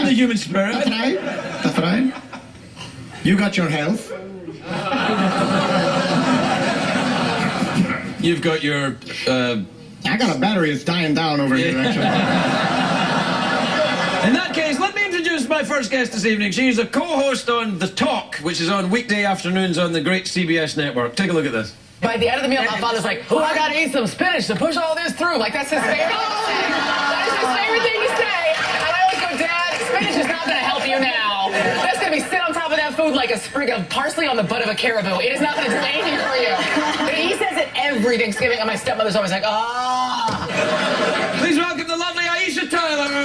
the human spirit. That's right. That's right. You got your health. You've got your, I got a battery that's dying down over here, actually. In that case, let me introduce my first guest this evening. She's a co-host on The Talk, which is on weekday afternoons on the great CBS network. Take a look at this. By the end of the meal, my father's like, "Oh, I gotta eat some spinach to push all this through." Like, that's his favorite thing to say. That is his favorite thing to say. And I always go, "Dad, spinach is not gonna help you now. That's gonna be sit on top of that food like a sprig of parsley on the butt of a caribou. It is not gonna do anything for you." But he says it every Thanksgiving, and my stepmother's always like, "Ah." Please welcome the lovely Aisha Tyler.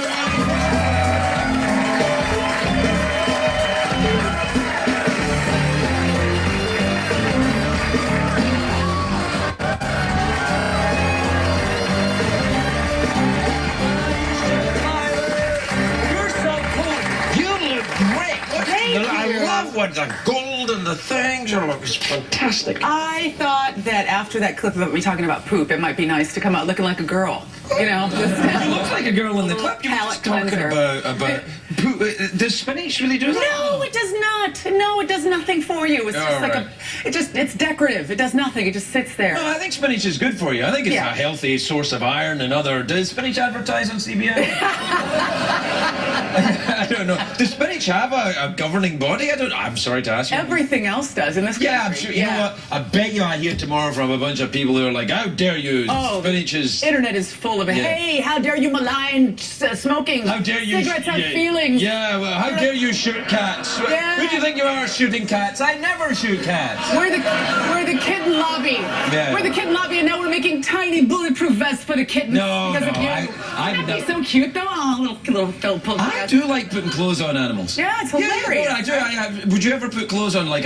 I love what the gold and the things. It looks fantastic. I thought that after that clip of me talking about poop, it might be nice to come out looking like a girl. You know, You look like a girl in the clip. You were just talking about poop. Does spinach really do that? No, it does not. No, it does nothing for you. It's just like it's decorative. It does nothing. It just sits there. No, I think spinach is good for you. I think it's a healthy source of iron and other. Does spinach advertise on CBS? I don't know. Does spinach have a governing body? I'm sorry to ask you. Everything else does in this country. Yeah, I'm sure. You know what? I bet you I hear tomorrow from a bunch of people who are like, "How dare you? Spinach is..." Internet is full of it. Yeah. Hey, how dare you malign smoking? How dare you? Cigarettes have feelings. Yeah, well, how dare you shoot cats? Yeah. Who do you think you are shooting cats? I never shoot cats. We're the kitten lobby. Yeah. We're the kitten lobby, and now we're making tiny bulletproof vests for the kittens. No, because of you. Wouldn't that be so cute, though? Oh, little Phil. I do like putting clothes on animals. Yeah, it's hilarious. Yeah, I do. Would you ever put clothes on like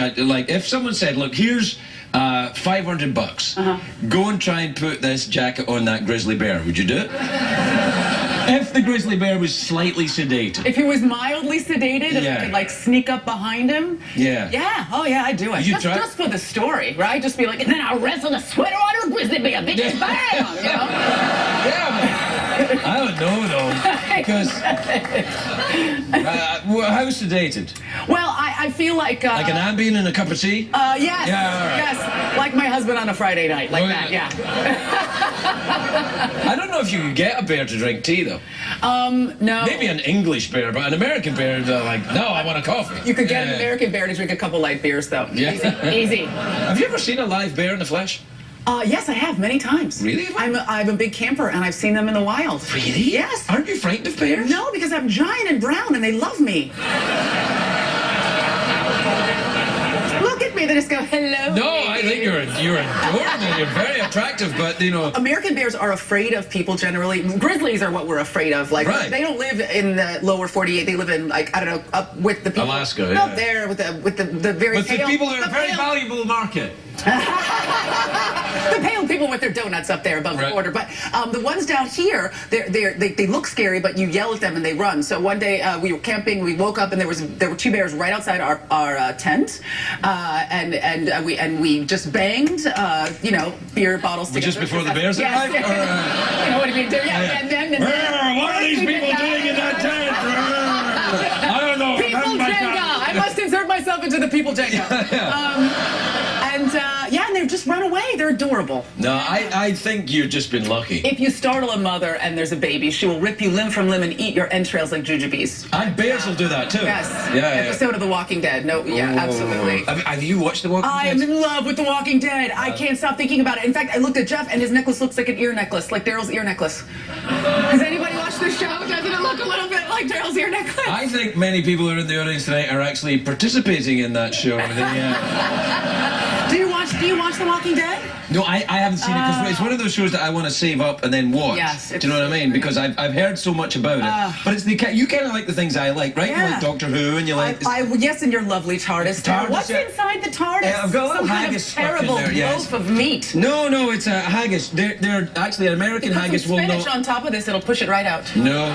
if someone said, "Look, here's $500. Go and try and put this jacket on that grizzly bear." Would you do it? If the grizzly bear was slightly sedated. If he was mildly sedated and I could like sneak up behind him. Yeah. Yeah. Oh yeah, I'd do it. Just for the story, right? Just be like, and then I'll wrestle the sweater on her grizzly bear, bitches, bam! You know? Yeah, but I don't know though, because how sedated? Well, I feel like like an Ambien and a cup of tea. Yes. Yeah, all right. Yes. Like my husband on a Friday night, like that. Yeah. I don't know if you could get a bear to drink tea though. No. Maybe an English bear, but an American bear, they're like, "No, I want a coffee." You could get an American bear to drink a couple light beers though. Yeah. Easy. Have you ever seen a live bear in the flesh? Yes, I have many times. Really? I'm a big camper, and I've seen them in the wild. Really? Yes. Aren't you frightened of bears? No, because I'm giant and brown, and they love me. Look at me, they just go, "Hello." No, I think you're adorable. You're very attractive, but you know. American bears are afraid of people generally. Grizzlies are what we're afraid of. Like they don't live in the lower 48. They live in like I don't know up with the people. Alaska. Up there with the very With pale. the people who are a very valuable market. The pale people with their donuts up there above the border, but the ones down here, they look scary, but you yell at them and they run. So one day we were camping, we woke up and there were two bears right outside our tent, and we just banged beer bottles together. Just before the bears arrived? You know what I mean? Yeah. And then what are these people doing in that tent? I don't know. People Jenga. I must insert myself into the people Jenga. And they've just run away. They're adorable. No, I think you've just been lucky. If you startle a mother and there's a baby, she will rip you limb from limb and eat your entrails like jujubes. And bears will do that too. Yes. Yeah. Episode of The Walking Dead. No, absolutely. Have you watched The Walking Dead? I am in love with The Walking Dead. I can't stop thinking about it. In fact, I looked at Jeff and his necklace looks like an ear necklace, like Daryl's ear necklace. Has anybody watched this show? Doesn't it look a little bit like Daryl's ear necklace? I think many people who are in the audience tonight are actually participating in that show. Do you watch The Walking Dead? No, I haven't seen it because it's one of those shows that I want to save up and then watch. Yes. Do you know what I mean? Because I've heard so much about it. But it's you kind of like the things I like, right? Yeah. You like Doctor Who and you like... Yes, and your lovely TARDIS. What's inside the TARDIS? Yeah, I've got a little Some haggis kind of terrible loaf of meat. No, it's a haggis. They're actually an American haggis will spinach on top of this, it'll push it right out. No.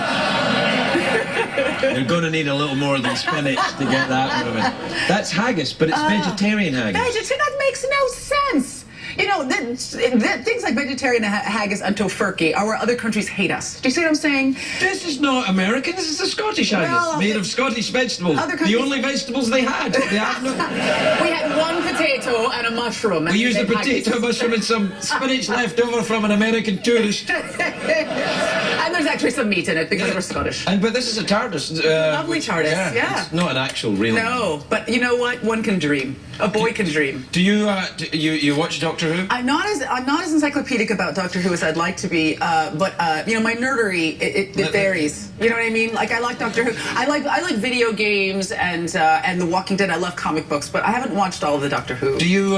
You're going to need a little more than spinach to get that moving. That's haggis, but it's vegetarian haggis. That makes no sense. You know, things like vegetarian haggis and tofurkey are where other countries hate us. Do you see what I'm saying? This is not American. This is a Scottish haggis Well, made of Scottish vegetables. other The countries- only vegetables they had. They have no. We had one potato and a mushroom. We used a potato, mushroom, and some spinach left over from an American tourist. And there's actually some meat in it because we're Scottish. But this is a TARDIS. Lovely TARDIS, yeah. It's not an actual real. No, but you know what? One can dream. A boy can dream. Do you you watch Doctor Who? I'm not as encyclopedic about Doctor Who as I'd like to be, but you know, my nerdery it varies. You know what I mean? Like I like Doctor Who. I like video games and The Walking Dead. I love comic books, but I haven't watched all of the Doctor Who. Do you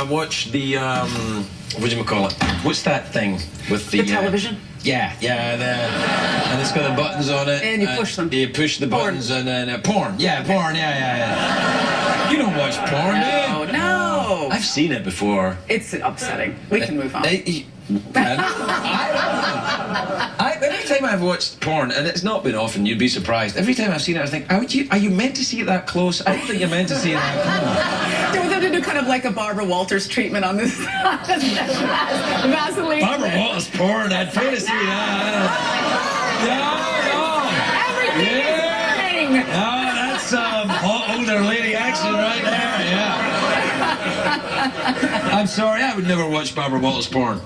watch the what do you call it? What's that thing with the television? Yeah, and it's got the buttons on it. And you push them. You push the Porn. buttons and then porn. Yeah, porn. Yeah. You don't watch porn, do you? No. I've seen it before. It's upsetting. We can move on. Every time I've watched porn, and it's not been often, you'd be surprised. Every time I've seen it, I think, are you meant to see it that close? I don't think you're meant to see it that close. Do we have to do kind of like a Barbara Walters treatment on this? Vaseline. Barbara Walters porn, I'd pay to see that. Everything is burning. Oh, that's hot older lady action right there, yeah. I'm sorry, I would never watch Barbara Walters porn.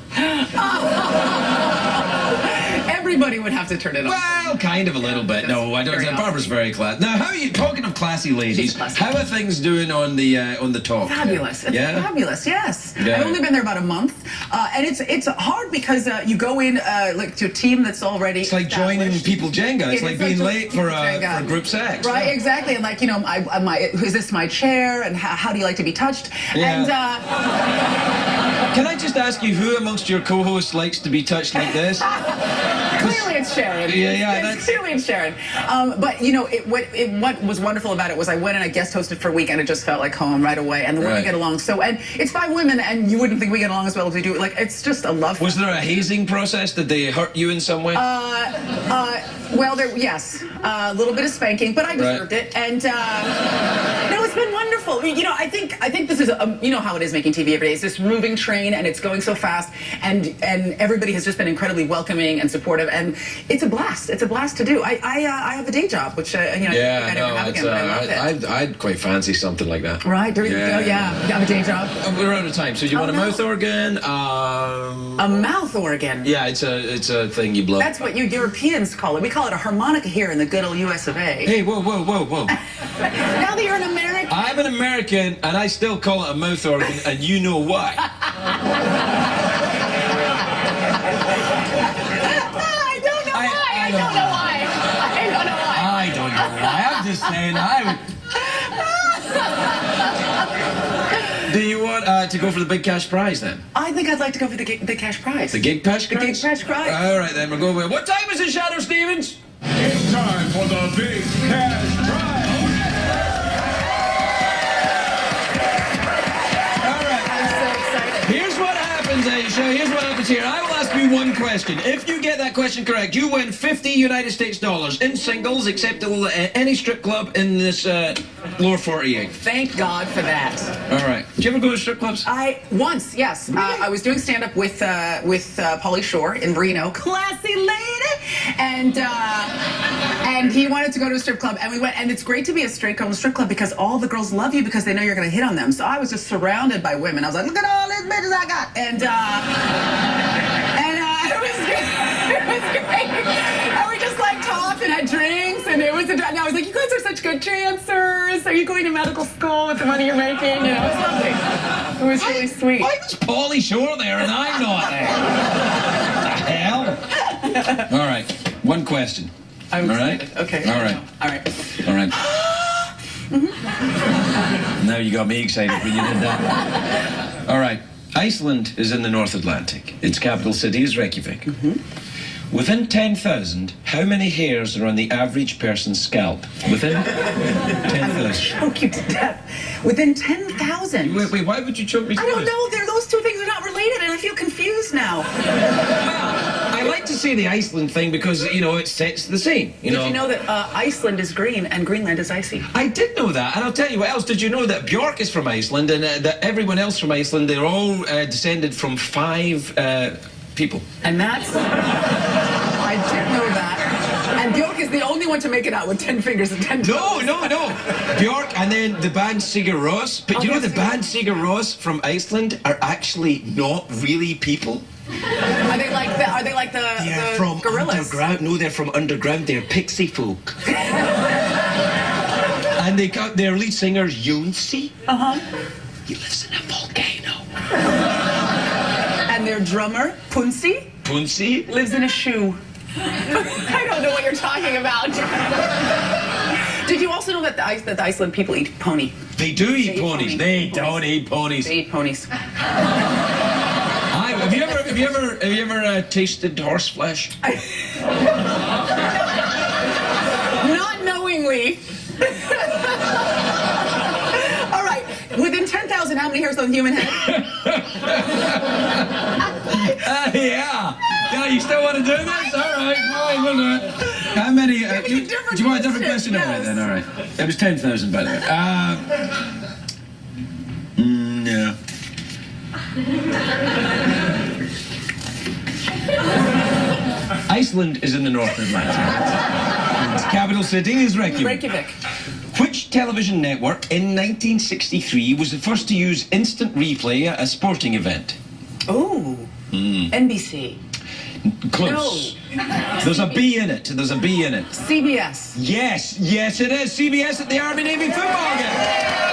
Everybody would have to turn it on. Well, kind of a little bit. No, I don't. Fair enough. Barbara's very classy. Now, how are you talking of classy ladies? She's classy. How are things doing on the talk? Fabulous. It's Yeah? fabulous, yes. Yeah. I've only been there about a month. And it's hard because you go in like to a team that's already It's like joining established. people Jenga. It's It like is being like late for Jenga. group sex. Right, exactly. And like, you know, is this my chair? And how do you like to be touched? Yeah. And Can I just ask you who amongst your co-hosts likes to be touched like this? clearly it's Sharon. Clearly it's Sharon. But you know, what was wonderful about it was I went and I guest hosted for a week and it just felt like home right away. And the women Right. get along so, and it's 5 women and you wouldn't think we get along as well as we do. Like, it's just a love. Was there a hazing process? Did they hurt you in some way? Well, yes, a little bit of spanking, but I deserved it. And no, it's been wonderful. You know, I think this is you know how it is making TV every day. It's this moving train, and it's going so fast, and everybody has just been incredibly welcoming and supportive, and it's a blast. It's a blast to do. I have a day job, which you know I yeah, never have again, but I love it. I'd quite fancy something like that. Right? There you go. Yeah, you have a day job. We're out of time. So you want a no. mouth organ? A mouth organ. Yeah, it's a thing you blow. That's what you Europeans call it. We call it a harmonica here in the good old US of A. Hey, whoa. Now that you're an American. I'm an American, and I still call it a mouth organ, and you know why. I don't know why. I don't know why. I don't know why. I'm just saying I would. Do you want to go for the big cash prize then? I think I'd like to go for the cash prize. The gig cash prize? The gig cash prize. All right, then we're going with. What time is it, Shadow Stevens? It's time for the big cash prize. All right. I'm so excited. Here's what happens, Aisha. Here's what happens here. I will ask you one question. If you get that question correct, you win 50 United States dollars in singles, acceptable at any strip club in this lower 48. Thank God for that. All right. Do you ever go to strip clubs? Once, yes. I was doing stand-up with Pauly Shore in Reno. Classy lady. And he wanted to go to a strip club, and we went. And it's great to be a straight girl in a strip club because all the girls love you because they know you're going to hit on them. So I was just surrounded by women. I was like, look at all these bitches I got. And it was great. And we just like talked and had drinks, and it was. And I was like, you guys are such good dancers. Are you going to medical school with the money you're making? You know, it was lovely. It was really sweet. Why was Pauly Shore there and I'm not there? What the hell? All right. One question. I'm all right? excited. Okay. All right. All right. All right. Now you got me excited when you did that. All right. Iceland is in the North Atlantic. Its capital city is Reykjavik. Within 10,000, how many hairs are on the average person's scalp? Within 10,000. Choke you to death. Within 10,000. Wait, why would you choke me? I don't know. Those two things are not related, and I feel confused now. I like to say the Iceland thing because, you know, it sets the scene. Did you know that Iceland is green and Greenland is icy? I did know that, and I'll tell you what else. Did you know that Bjork is from Iceland, and that everyone else from Iceland, they're all descended from 5 people? And that's... I did know that. And Bjork is the only one to make it out with 10 fingers and 10 toes. No. Bjork, and then the band Sigur Rós. But you know the band Sigur Rós from Iceland are actually not really people? Are they like the They're the from gorillas? underground. No, they're from underground. They're pixie folk. And they got their lead singer, Jonsi. He lives in a volcano. And their drummer, Punsi, Punsi? lives in a shoe. I don't know what you're talking about. Did you also know that the Iceland people eat pony? They do eat They eat ponies. ponies. They don't eat ponies. They eat ponies. Have you ever tasted horse flesh? Not knowingly. All right. Within 10,000, how many hairs on the human head? Yeah. Yeah, you still want to do this? All right, fine, we'll do it. How many? me a Do different you want a different question, question? All right, yes. then, all right. It was 10,000, by the way. No. Iceland is in the North Atlantic. Its capital city is Reykjavik. Reykjavik. Which television network in 1963 was the first to use instant replay at a sporting event? Oh. NBC. Close. There's a B in it. There's a B in it. CBS. Yes, it is. CBS at the Army Navy football game.